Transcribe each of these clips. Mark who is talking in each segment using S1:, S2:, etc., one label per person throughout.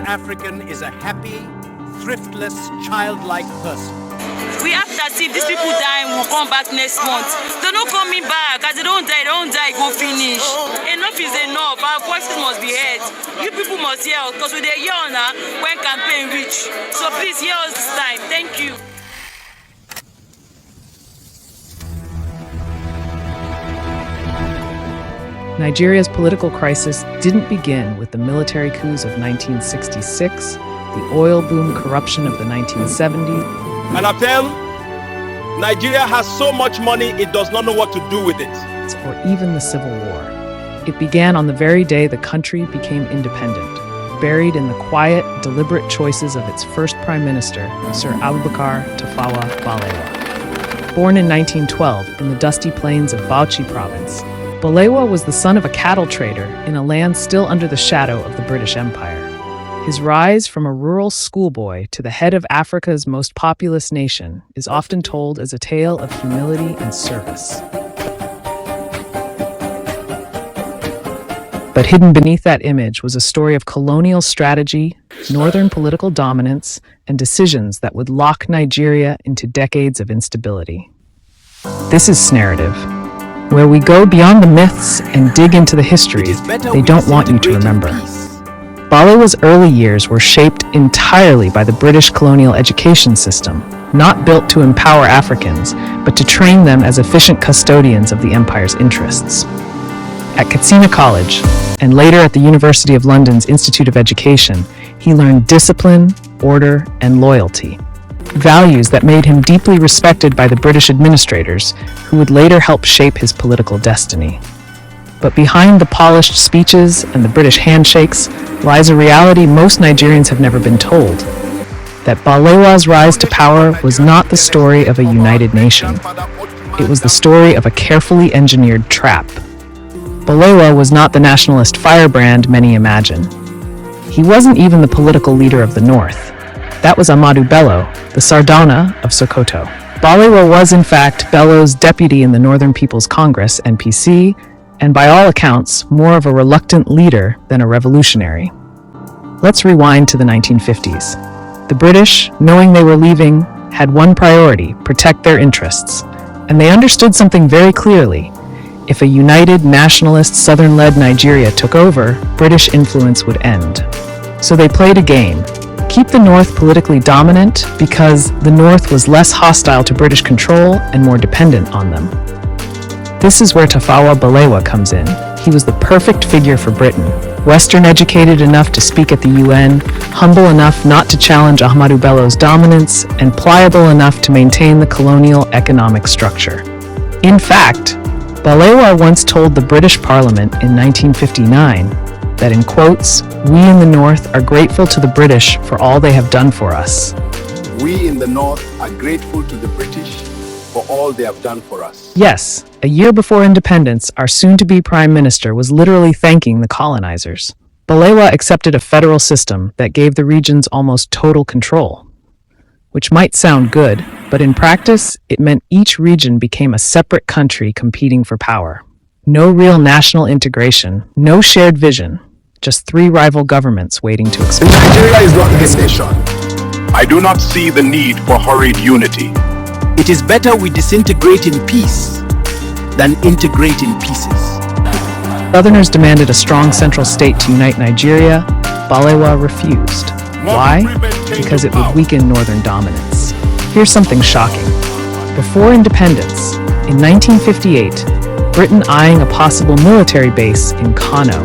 S1: African is a happy, thriftless, childlike person.
S2: We act as if these people die and will come back next month. They're not coming back. As they don't die, go finish. Enough is enough. Our voices must be heard. You people must hear us because we are here now when campaign reach. So please hear us this time. Thank you.
S3: Nigeria's political crisis didn't begin with the military coups of 1966, the oil boom corruption of the 1970s.
S4: An appel, Nigeria has so much money it does not know what to do with it.
S3: Or even the Civil War. It began on the very day the country became independent, buried in the quiet, deliberate choices of its first prime minister, Sir Abubakar Tafawa Balewa. Born in 1912 in the dusty plains of Bauchi province, Balewa was the son of a cattle trader in a land still under the shadow of the British Empire. His rise from a rural schoolboy to the head of Africa's most populous nation is often told as a tale of humility and service. But hidden beneath that image was a story of colonial strategy, northern political dominance, and decisions that would lock Nigeria into decades of instability. This is Narrative, where we go beyond the myths and dig into the history they don't want you to remember. Balewa's early years were shaped entirely by the British colonial education system, not built to empower Africans, but to train them as efficient custodians of the empire's interests. At Katsina College, and later at the University of London's Institute of Education, he learned discipline, order, and loyalty, values that made him deeply respected by the British administrators, who would later help shape his political destiny. But behind the polished speeches and the British handshakes lies a reality most Nigerians have never been told: that Balewa's rise to power was not the story of a united nation. It was the story of a carefully engineered trap. Balewa was not the nationalist firebrand many imagine. He wasn't even the political leader of the North. That was Ahmadu Bello, the Sardauna of Sokoto. Balewa was, in fact, Bello's deputy in the Northern People's Congress, NPC, and by all accounts, more of a reluctant leader than a revolutionary. Let's rewind to the 1950s. The British, knowing they were leaving, had one priority: protect their interests. And they understood something very clearly. If a united, nationalist, Southern-led Nigeria took over, British influence would end. So they played a game. Keep the North politically dominant because the North was less hostile to British control and more dependent on them. This is where Tafawa Balewa comes in. He was the perfect figure for Britain, Western educated enough to speak at the UN, humble enough not to challenge Ahmadu Bello's dominance, and pliable enough to maintain the colonial economic structure. In fact, Balewa once told the British Parliament in 1959 that, in quotes, "We in the North are grateful to the British for all they have done for us."
S4: We in the North are grateful to the British for all they have done for us.
S3: Yes, a year before independence, our soon-to-be prime minister was literally thanking the colonizers. Balewa accepted a federal system that gave the regions almost total control. Which might sound good, but in practice, it meant each region became a separate country competing for power. No real national integration, no shared vision, just three rival governments waiting to expand.
S4: Nigeria is not a nation. I do not see the need for hurried unity.
S1: It is better we disintegrate in peace than integrate in pieces.
S3: Southerners demanded a strong central state to unite Nigeria. Balewa refused. Why? Because it would weaken northern dominance. Here's something shocking. Before independence, in 1958, Britain eyeing a possible military base in Kano,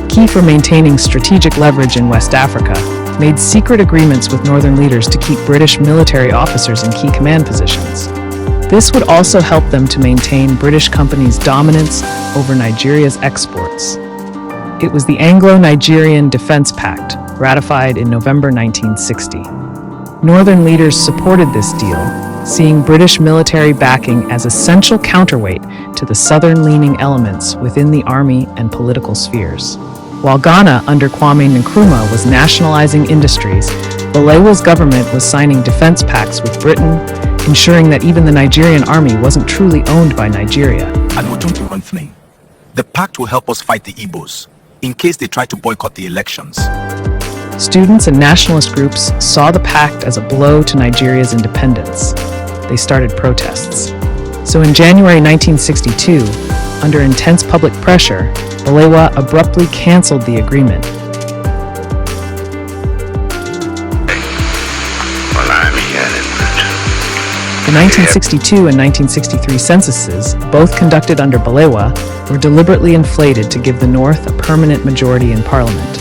S3: key for maintaining strategic leverage in West Africa, made secret agreements with northern leaders to keep British military officers in key command positions. This would also help them to maintain British companies' dominance over Nigeria's exports. It was the Anglo-Nigerian Defense Pact, ratified in November 1960. Northern leaders supported this deal, seeing British military backing as essential counterweight to the southern-leaning elements within the army and political spheres. While Ghana, under Kwame Nkrumah, was nationalizing industries, Balewa's government was signing defense pacts with Britain, ensuring that even the Nigerian army wasn't truly owned by Nigeria.
S5: And we'll do one thing. The pact will help us fight the Igbos, in case they try to boycott the elections.
S3: Students and nationalist groups saw the pact as a blow to Nigeria's independence. They started protests. So in January 1962, under intense public pressure, Balewa abruptly canceled the agreement. The 1962 and 1963 censuses, both conducted under Balewa, were deliberately inflated to give the North a permanent majority in parliament.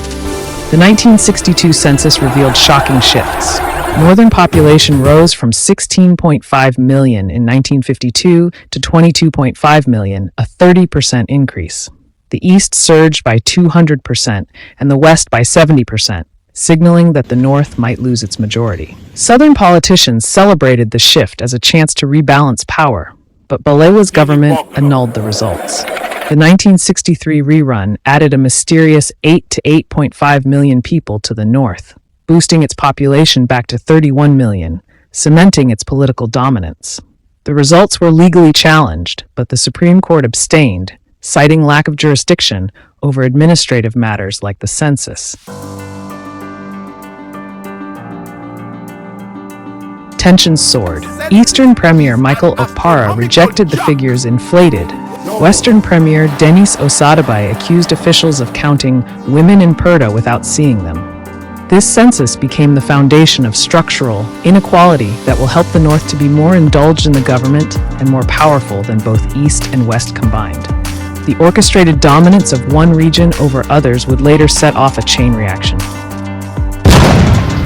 S3: The 1962 census revealed shocking shifts. Northern population rose from 16.5 million in 1952 to 22.5 million, a 30% increase. The East surged by 200% and the West by 70%. Signaling that the North might lose its majority. Southern politicians celebrated the shift as a chance to rebalance power, but Balewa's government annulled the results. The 1963 rerun added a mysterious 8 to 8.5 million people to the North, boosting its population back to 31 million, cementing its political dominance. The results were legally challenged, but the Supreme Court abstained, citing lack of jurisdiction over administrative matters like the census. Tensions soared. Eastern Premier Michael Okpara rejected the figures inflated. Western Premier Denis Osadabai accused officials of counting women in Purda without seeing them. This census became the foundation of structural inequality that will help the North to be more indulged in the government and more powerful than both East and West combined. The orchestrated dominance of one region over others would later set off a chain reaction.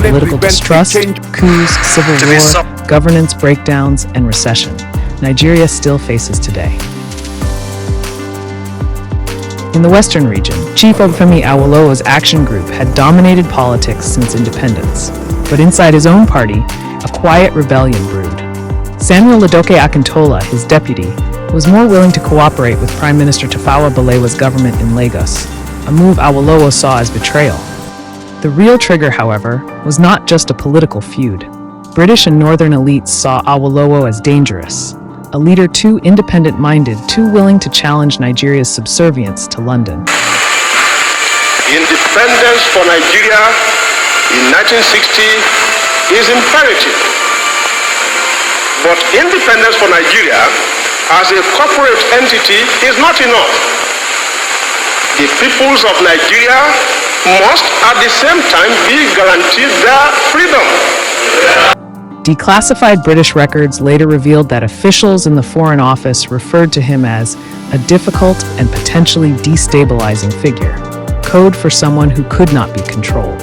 S3: Political distrust, coups, civil war, governance breakdowns, and recession. Nigeria still faces today. In the Western region, Chief Obafemi Awolowo's action group had dominated politics since independence. But inside his own party, a quiet rebellion brewed. Samuel Ladoke Akintola, his deputy, was more willing to cooperate with Prime Minister Tafawa Balewa's government in Lagos, a move Awolowo saw as betrayal. The real trigger, however, was not just a political feud. British and Northern elites saw Awolowo as dangerous, a leader too independent-minded, too willing to challenge Nigeria's subservience to London.
S5: Independence for Nigeria in 1960 is imperative. But independence for Nigeria as a corporate entity is not enough. The peoples of Nigeria must at the same time be guaranteed their freedom.
S3: Declassified British records later revealed that officials in the Foreign Office referred to him as a difficult and potentially destabilizing figure, code for someone who could not be controlled.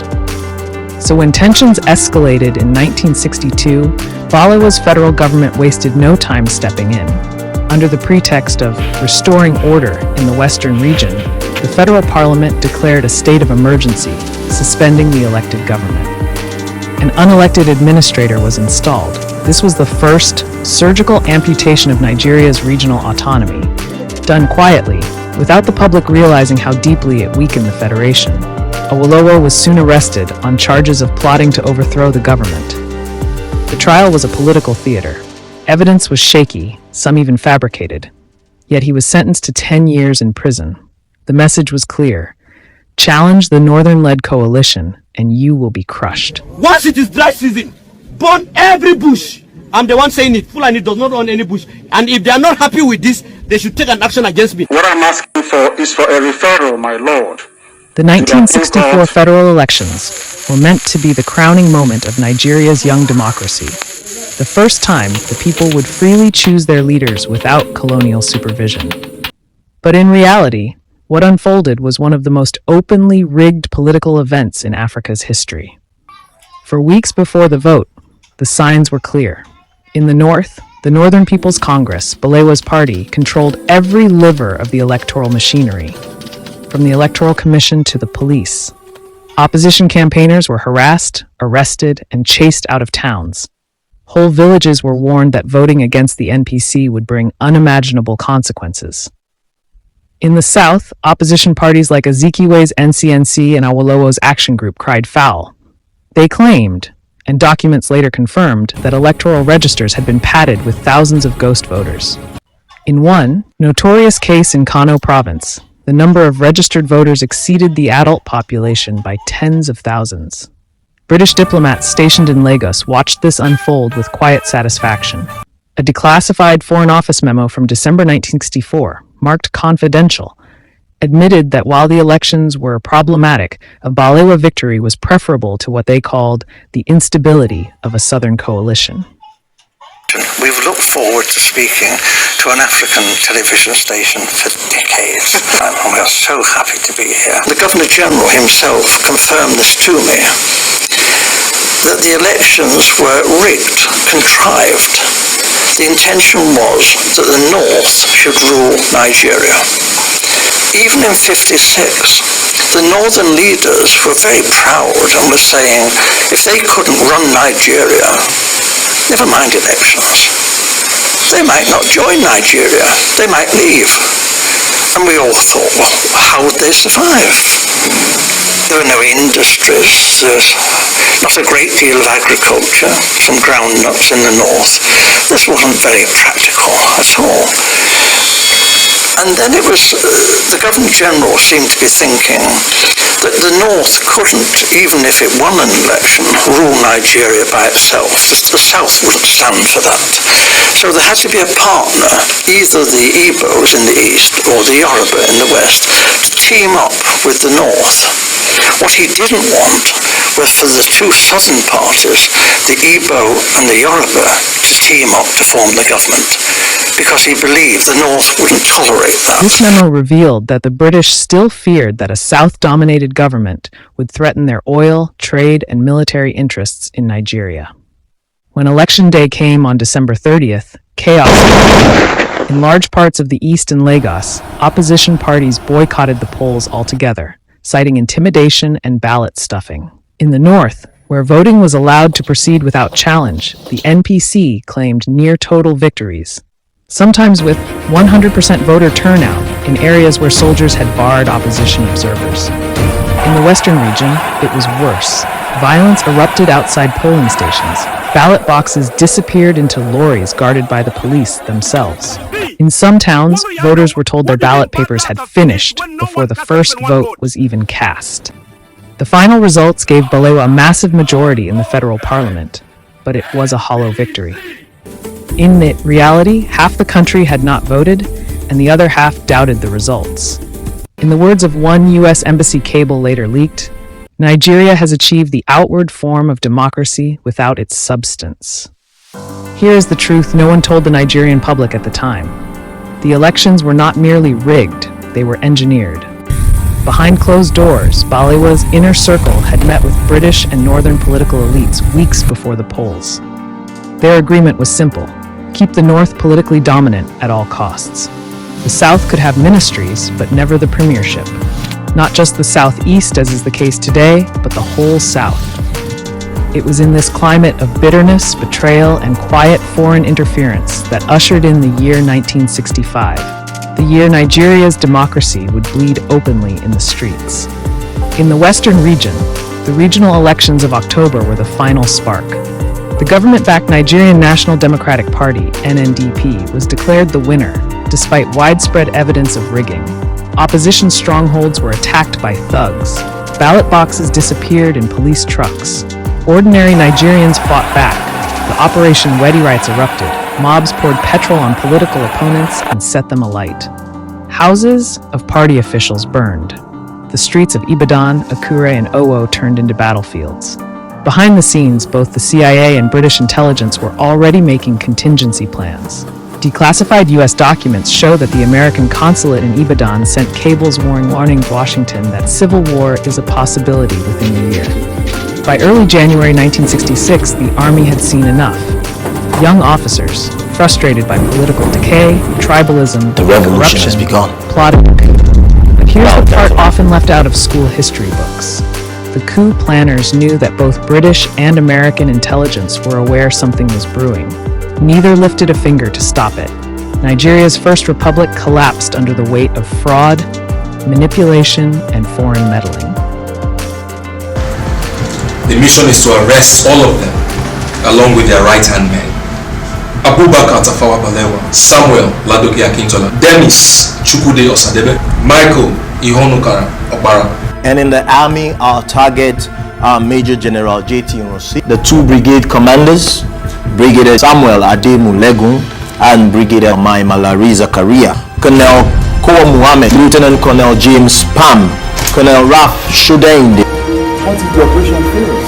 S3: So when tensions escalated in 1962, Balewa's federal government wasted no time stepping in. Under the pretext of restoring order in the Western region, the federal parliament declared a state of emergency, suspending the elected government. An unelected administrator was installed. This was the first surgical amputation of Nigeria's regional autonomy, done quietly, without the public realizing how deeply it weakened the federation. Awolowo was soon arrested on charges of plotting to overthrow the government. The trial was a political theater. Evidence was shaky, some even fabricated. Yet he was sentenced to 10 years in prison. The message was clear. Challenge the Northern-led coalition, and you will be crushed.
S6: Once it is dry season, burn every bush. I'm the one saying it. Fulani does not own any bush. And if they are not happy with this, they should take an action against me.
S5: What I'm asking for is for a referral, my lord.
S3: The 1964 federal elections were meant to be the crowning moment of Nigeria's young democracy. The first time the people would freely choose their leaders without colonial supervision. But in reality, what unfolded was one of the most openly rigged political events in Africa's history. For weeks before the vote, the signs were clear. In the North, the Northern People's Congress, Balewa's party, controlled every lever of the electoral machinery, from the Electoral Commission to the police. Opposition campaigners were harassed, arrested, and chased out of towns. Whole villages were warned that voting against the NPC would bring unimaginable consequences. In the South, opposition parties like Azikiwe's NCNC and Awolowo's Action Group cried foul. They claimed, and documents later confirmed, that electoral registers had been padded with thousands of ghost voters. In one notorious case in Kano province, The number of registered voters exceeded the adult population by tens of thousands. British diplomats stationed in Lagos watched this unfold with quiet satisfaction. A declassified Foreign Office memo from December 1964, marked confidential, admitted that while the elections were problematic, a Balewa victory was preferable to what they called the instability of a southern coalition.
S7: We've looked forward to speaking to an African television station for decades, and we are so happy to be here. The Governor-General himself confirmed this to me, that the elections were rigged, contrived. The intention was that the North should rule Nigeria. Even in '56, the Northern leaders were very proud and were saying, if they couldn't run Nigeria, never mind elections, they might not join Nigeria, they might leave. And we all thought, well, how would they survive? There were no industries, there's not a great deal of agriculture, some groundnuts in the north. This wasn't very practical at all. And then it was, the Governor-General seemed to be thinking that the North couldn't, even if it won an election, rule Nigeria by itself. The South wouldn't stand for that. So there had to be a partner, either the Igbos in the East or the Yoruba in the West, to team up with the North. What he didn't want was for the two southern parties, the Igbo and the Yoruba, to team up to form the government, because he believed the North wouldn't tolerate that.
S3: This memo revealed that the British still feared that a South-dominated government would threaten their oil, trade, and military interests in Nigeria. When Election Day came on December 30th, chaos erupted. In large parts of the East and Lagos, opposition parties boycotted the polls altogether, citing intimidation and ballot stuffing. In the North, where voting was allowed to proceed without challenge, the NPC claimed near-total victories, sometimes with 100% voter turnout in areas where soldiers had barred opposition observers. In the Western region, it was worse. Violence erupted outside polling stations. Ballot boxes disappeared into lorries guarded by the police themselves. In some towns, voters were told their ballot papers had finished before the first vote was even cast. The final results gave Balewa a massive majority in the federal parliament, but it was a hollow victory. In reality, half the country had not voted, and the other half doubted the results. In the words of one U.S. Embassy cable later leaked, Nigeria has achieved the outward form of democracy without its substance. Here is the truth no one told the Nigerian public at the time. The elections were not merely rigged, they were engineered. Behind closed doors, Balewa's inner circle had met with British and Northern political elites weeks before the polls. Their agreement was simple: keep the North politically dominant at all costs. The South could have ministries, but never the premiership. Not just the Southeast, as is the case today, but the whole South. It was in this climate of bitterness, betrayal, and quiet foreign interference that ushered in the year 1965, the year Nigeria's democracy would bleed openly in the streets. In the Western region, the regional elections of October were the final spark. The government-backed Nigerian National Democratic Party, NNDP, was declared the winner, despite widespread evidence of rigging. Opposition strongholds were attacked by thugs. Ballot boxes disappeared in police trucks. Ordinary Nigerians fought back. The Operation Wedi Rights erupted. Mobs poured petrol on political opponents and set them alight. Houses of party officials burned. The streets of Ibadan, Akure, and Owo turned into battlefields. Behind the scenes, both the CIA and British intelligence were already making contingency plans. Declassified U.S. documents show that the American consulate in Ibadan sent cables warning Washington that civil war is a possibility within the year. By early January 1966, the Army had seen enough. Young officers, frustrated by political decay, tribalism,
S8: The revolution
S3: corruption,
S8: has begun.
S3: plotted a coup. But here's the part often left out of school history books. The coup planners knew that both British and American intelligence were aware something was brewing. Neither lifted a finger to stop it. Nigeria's first republic collapsed under the weight of fraud, manipulation, and foreign meddling.
S9: The mission is to arrest all of them, along with their right-hand men.
S8: Abubakar Tafawa Balewa, Samuel Ladoke Akintola, Dennis Chukwude Osadebe, Michael Ihonukara Okpara.
S9: And in the army, our target Major General J.T. Nwosi, the 2 brigade commanders, Brigadier Samuel Ademu Legun and Brigadier Mai Malari Zakaria, Colonel Kowa Muhammad, Lieutenant Colonel James Pam, Colonel Raf Shudainde.
S4: What is the operation phase?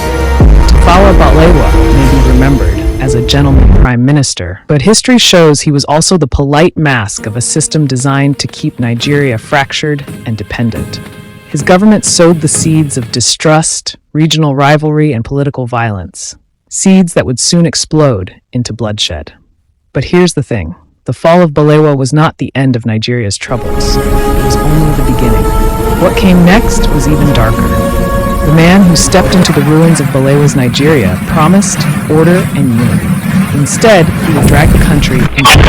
S3: Tafawa Balewa may be remembered as a gentleman prime minister, but history shows he was also the polite mask of a system designed to keep Nigeria fractured and dependent. His government sowed the seeds of distrust, regional rivalry, and political violence, seeds that would soon explode into bloodshed. But here's the thing. The fall of Balewa was not the end of Nigeria's troubles. It was only the beginning. What came next was even darker. The man who stepped into the ruins of Balewa's Nigeria promised order and unity. Instead, he would drag the country into the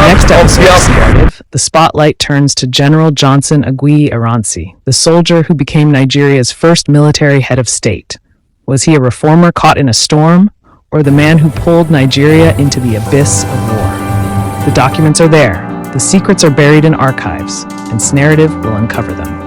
S3: next episode of Narrative, the spotlight turns to General Johnson Agui Ironsi, the soldier who became Nigeria's first military head of state. Was he a reformer caught in a storm, or the man who pulled Nigeria into the abyss of war? The documents are there, the secrets are buried in archives, and Narrative will uncover them.